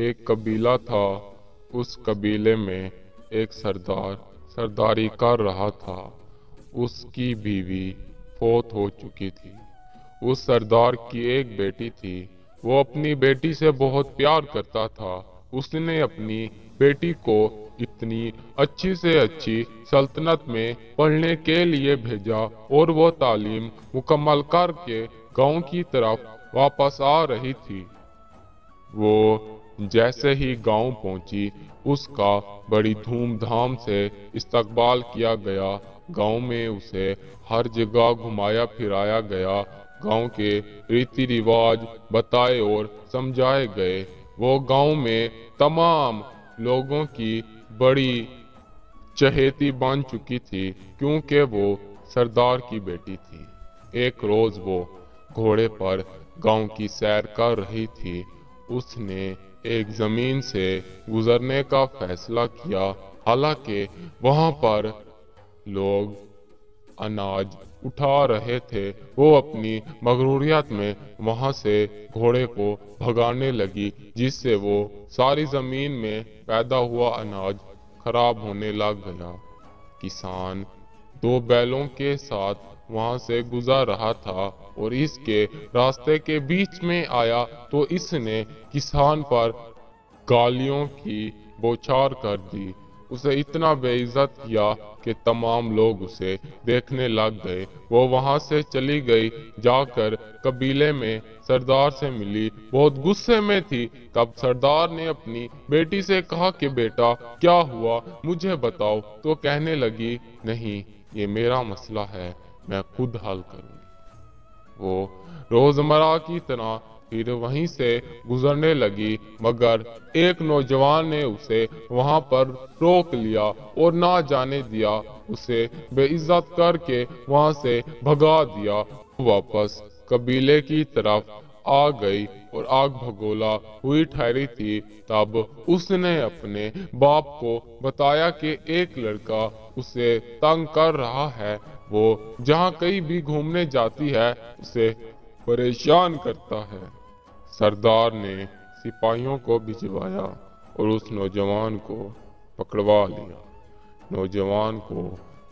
एक कबीला था। उस कबीले में एक सरदार सरदारी कर रहा था। उसकी बीवी फौत हो चुकी थी। उस सरदार की एक बेटी थी। वो अपनी बेटी से बहुत प्यार करता था। उसने अपनी बेटी को इतनी अच्छी से अच्छी सल्तनत में पढ़ने के लिए भेजा और वो तालीम मुकम्मल करके गांव की तरफ वापस आ रही थी। वो जैसे ही गांव पहुंची, उसका बड़ी धूमधाम से इस्तकबाल किया गया। गांव में उसे हर जगह घुमाया फिराया गया। गांव के रीति रिवाज बताए और समझाए गए। वो गांव में तमाम लोगों की बड़ी चहेती बन चुकी थी, क्योंकि वो सरदार की बेटी थी। एक रोज वो घोड़े पर गांव की सैर कर रही थी। उसने एक जमीन से गुजरने का फैसला किया। हालांकि वहां पर लोग अनाज उठा रहे थे, वो अपनी मगरूरियत में वहां से घोड़े को भगाने लगी, जिससे वो सारी जमीन में पैदा हुआ अनाज खराब होने लग गया। किसान दो बैलों के साथ वहां से गुजर रहा था और इसके रास्ते के बीच में आया तो इसने किसान पर गालियों की बौछार कर दी। उसे इतना बेइज्जत किया कि तमाम लोग उसे देखने लग गए। वो वहां से चली गई, जाकर कबीले में सरदार से मिली। बहुत गुस्से में थी। तब सरदार ने अपनी बेटी से कहा कि बेटा, क्या हुआ, मुझे बताओ। तो कहने लगी, नहीं, ये मेरा मसला है, मैं खुद हल करूंगी। वो रोजमर्रा की तरह फिर वहीं से गुजरने लगी, मगर एक नौजवान ने उसे वहां पर रोक लिया और ना जाने दिया। उसे बेइज्जत करके वहां से भगा दिया। वापस कबीले की तरफ आ गई और आग भगोला हुई ठहरी थी। तब उसने अपने बाप को बताया कि एक लड़का उसे तंग कर रहा है। वो जहाँ कहीं भी घूमने जाती है उसे परेशान करता है। सरदार ने सिपाहियों को भिजवाया और उस नौजवान को पकड़वा लिया। नौजवान को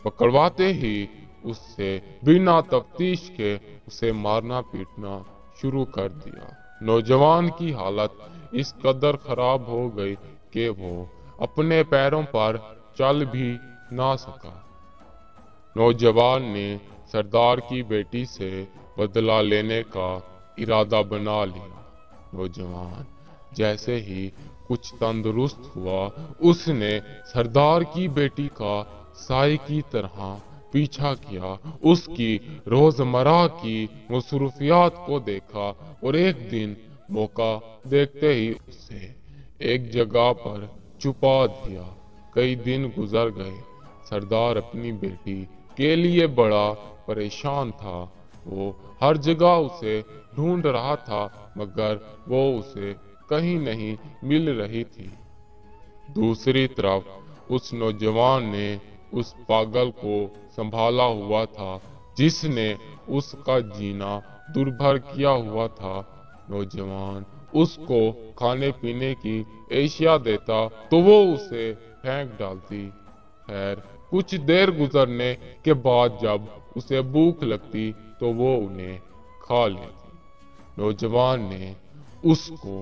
पकड़वाते ही उससे बिना तफ्तीश के उसे मारना पीटना शुरू कर दिया। नौजवान की हालत इस कदर खराब हो गई कि वो अपने पैरों पर चल भी ना सका। नौजवान ने सरदार की बेटी से बदला लेने का इरादा बना लिया। नौजवान जैसे ही कुछ तंदुरुस्त हुआ, उसने सरदार की बेटी का साए की तरह पीछा किया। उसकी रोजमर्रा की मसरूफियात को देखा और एक दिन मौका देखते ही उसे एक जगह पर छुपा दिया। कई दिन गुजर गए। सरदार अपनी बेटी के लिए बड़ा परेशान था। वो हर जगह उसे ढूंढ रहा था, मगर वो उसे कहीं नहीं मिल रही थी। दूसरी तरफ उस नौजवान ने उस पागल को संभाला हुआ था, जिसने उसका जीना दुर्भर किया हुआ था। नौजवान उसको खाने पीने की एशिया देता तो वो उसे फेंक डालती। खैर, कुछ देर गुजरने के बाद जब उसे भूख लगती तो वो उन्हें खा लेती। नौजवान ने उसको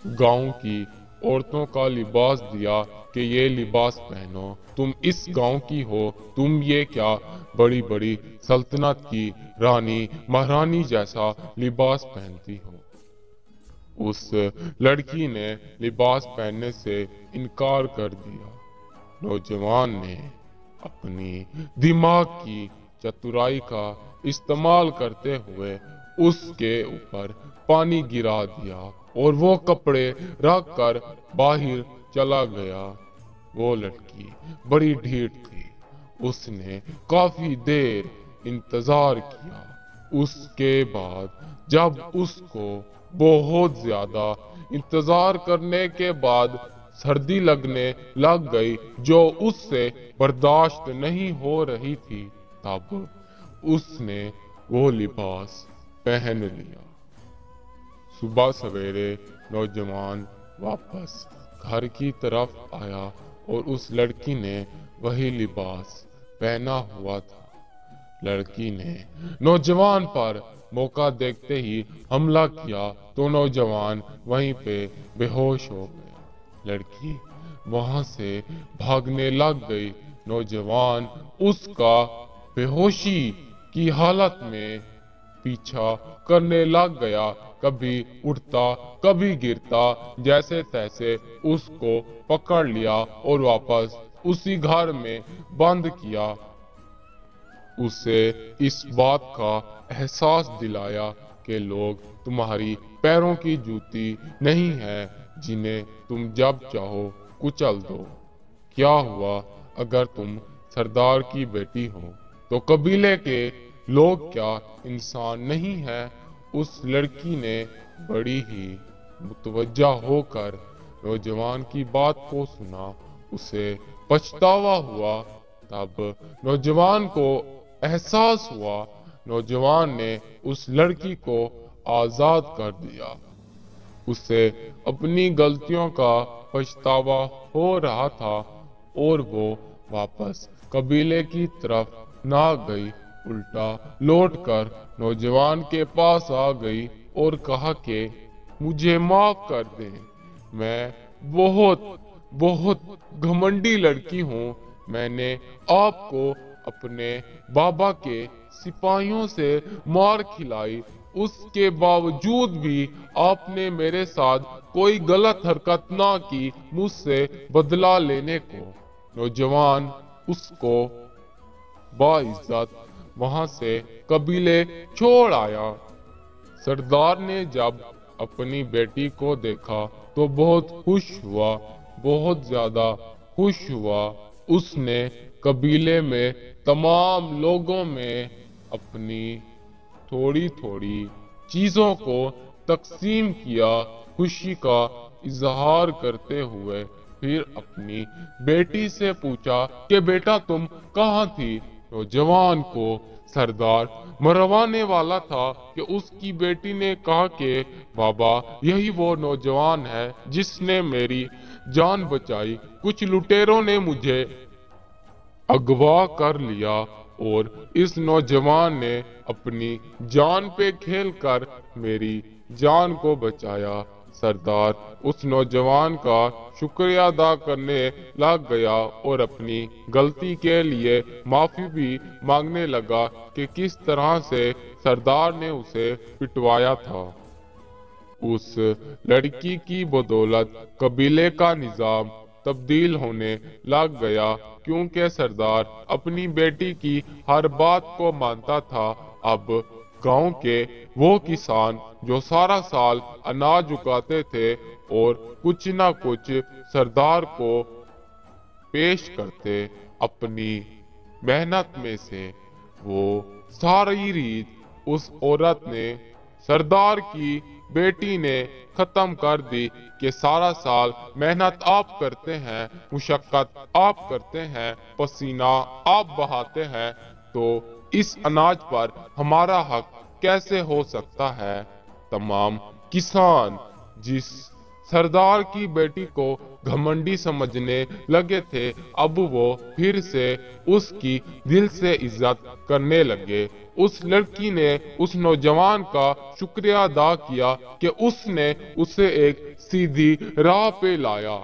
गांव की औरतों का लिबास दिया कि ये लिबास पहनो, तुम इस गांव की हो, तुम ये क्या बड़ी बड़ी सल्तनत की रानी महारानी जैसा लिबास पहनती हो। उस लड़की ने लिबास पहनने से इनकार कर दिया। नौजवान ने अपनी दिमाग की चतुराई का इस्तेमाल करते हुए उसके ऊपर पानी गिरा दिया और वो कपड़े रख कर बाहर चला गया। वो लड़की बड़ी ढीठ थी। उसने काफी देर इंतजार किया। उसके बाद जब उसको बहुत ज्यादा इंतजार करने के बाद सर्दी लगने लग गई, जो उससे बर्दाश्त नहीं हो रही थी, तब उसने वो लिबास पहन लिया। صبح سویرے نوجوان واپس گھر کی طرف آیا اور اس لڑکی نے وہی لباس پہنا ہوا تھا۔ لڑکی نے نوجوان پر موقع دیکھتے ہی حملہ کیا تو نوجوان وہیں پہ بے ہوش ہو گیا۔ لڑکی وہاں سے بھاگنے لگ گئی۔ نوجوان اس کا بے ہوشی کی حالت میں پیچھا کرنے لگ گیا، کبھی اٹھتا کبھی گرتا، جیسے تیسے اس کو پکڑ لیا اور واپس اسی گھر میں بند کیا۔ اسے اس بات کا احساس دلایا کہ لوگ تمہاری پیروں کی جوتی نہیں ہیں جنہیں تم جب چاہو کچل دو۔ کیا ہوا اگر تم سردار کی بیٹی ہو تو قبیلے کے لوگ کیا انسان نہیں ہیں؟ اس لڑکی نے بڑی ہی متوجہ ہو کر نوجوان کی بات کو سنا۔ اسے پچھتاوا ہوا۔ تب نوجوان کو احساس ہوا۔ نوجوان نے اس لڑکی کو آزاد کر دیا۔ اسے اپنی غلطیوں کا پچھتاوا ہو رہا تھا اور وہ واپس قبیلے کی طرف نہ گئی، الٹا لوٹ کر نوجوان کے پاس آ گئی اور کہا کہ مجھے معاف کر دیں، میں بہت بہت گھمنڈی لڑکی ہوں۔ میں نے آپ کو اپنے بابا کے سپاہیوں سے مار کھلائی، اس کے باوجود بھی آپ نے میرے ساتھ کوئی غلط حرکت نہ کی مجھ سے بدلہ لینے کو۔ نوجوان اس کو باعزت وہاں سے قبیلے چھوڑ آیا۔ سردار نے جب اپنی بیٹی کو دیکھا تو بہت خوش ہوا، بہت زیادہ خوش ہوا۔ اس نے قبیلے میں تمام لوگوں میں اپنی تھوڑی تھوڑی چیزوں کو تقسیم کیا، خوشی کا اظہار کرتے ہوئے۔ پھر اپنی بیٹی سے پوچھا کہ بیٹا تم کہاں تھی؟ نوجوان کو سردار مروانے والا تھا کہ اس کی بیٹی نے کہا کہ بابا یہی وہ نوجوان ہے جس نے میری جان بچائی۔ کچھ لٹیروں نے مجھے اغوا کر لیا اور اس نوجوان نے اپنی جان پہ کھیل کر میری جان کو بچایا۔ سردار اس نوجوان کا شکریہ ادا کرنے لگ گیا اور اپنی غلطی کے لیے معافی بھی مانگنے لگا کہ کس طرح سے سردار نے اسے پٹوایا تھا۔ اس لڑکی کی بدولت قبیلے کا نظام تبدیل ہونے لگ گیا، کیونکہ سردار اپنی بیٹی کی ہر بات کو مانتا تھا۔ اب گاؤں کے وہ کسان جو سارا سال اناج اگاتے تھے اور کچھ نہ کچھ سردار کو پیش کرتے اپنی محنت میں سے، وہ ساری ریت اس عورت نے، سردار کی بیٹی نے ختم کر دی کہ سارا سال محنت آپ کرتے ہیں، مشقت آپ کرتے ہیں، پسینہ آپ بہاتے ہیں، تو اس اناج پر ہمارا حق کیسے ہو سکتا ہے؟ تمام کسان جس سردار کی بیٹی کو گھمنڈی سمجھنے لگے تھے، اب وہ پھر سے اس کی دل سے عزت کرنے لگے۔ اس لڑکی نے اس نوجوان کا شکریہ ادا کیا کہ اس نے اسے ایک سیدھی راہ پہ لایا۔